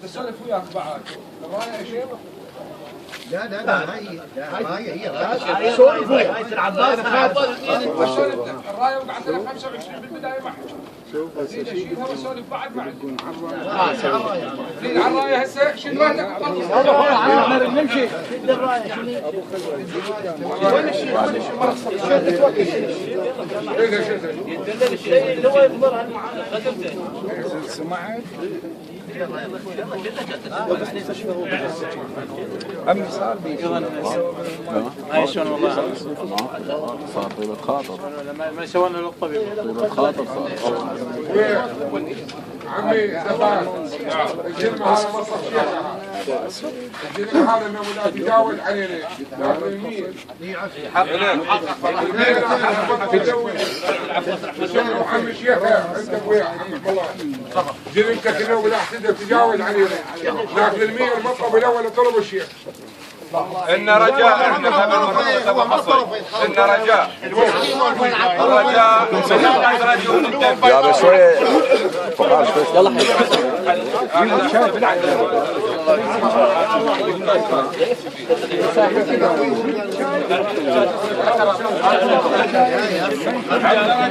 نسولف وياك بعد الرايه شيء لا هي رايه سولف هاي العباس الرايه وقعت لها 25 بالبدايه ما حكي اريد اشيلها واسولف بعد ما عندي اريد على الرايه هسه شيل وحدك احنا نمشي شد الرايه وين الشيء اللي هو يقدر سمعت أمي صار بي ما يشون والله صار طيب الخاطر ما يسوون له الطبيب طيب الخاطر صار عمي زمان الجرم هذا مصر شيخ الجرم هذا انه لا تجاوز علينا يمين عمي شيخ عندك وياه عمك الله جرمتك انه ولا تقدر تجاوز علينا لكن المية المطلب الاول طلب الشيخ إن رجاء احنا إن رجاء الرجاء من يدرجون الدم يا شوي فقار شوي يلا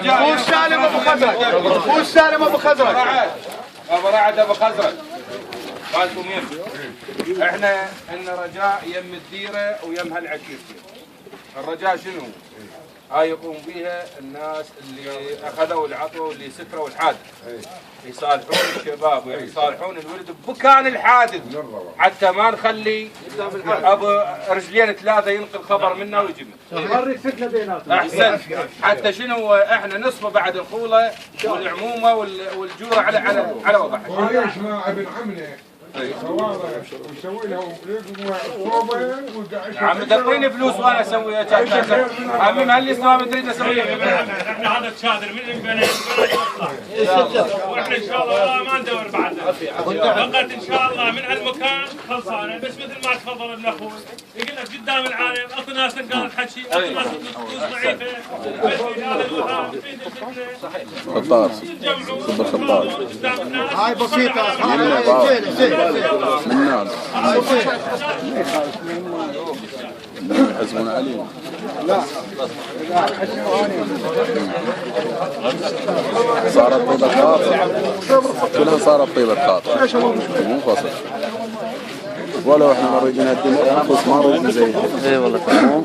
هو سالم ابو خزرج هو سالم ابو خزرج ابو رعد ابو خزرج قالتم يم احنا ان رجاء يم الديره ويم هالعشيره. الرجاء شنو؟ هاي يقوم بها الناس اللي اخذوا العطوه واللي ستروا الحادث. يصالحون الشباب ويصالحون الولد بمكان الحادث حتى ما نخلي ابو رجلين ثلاثه ينقل خبر منا ويجي يوري فتنه بيناتهم احسن حتى شنو احنا نصفه بعد الخوله والعمومه والجوره على وضعها. وليش ما ابن عمنا خوارج ويسوي لهم صوبه عم تعطيني فلوس وانا اسويها عمي مهلي ما تريد اسويها. احنا هذا الشادر من البنات واحنا ان شاء الله ما ندور بعد فقط ان شاء الله من هالمكان خلصانه بس مثل ما تفضل ابن اخوي يقول لك قدام العالم اكو ناس قالت حكي اكو ناس فلوس ضعيفه بس هذا الوهاب في خطار صب الخطار هاي بسيطة من نار يحزمون علينا صارت طيبة خاطر كلها صارت طيبة خاطر مو فصل ولو احنا ما ريدين هالدنيا بس ما ريدين زيها اي والله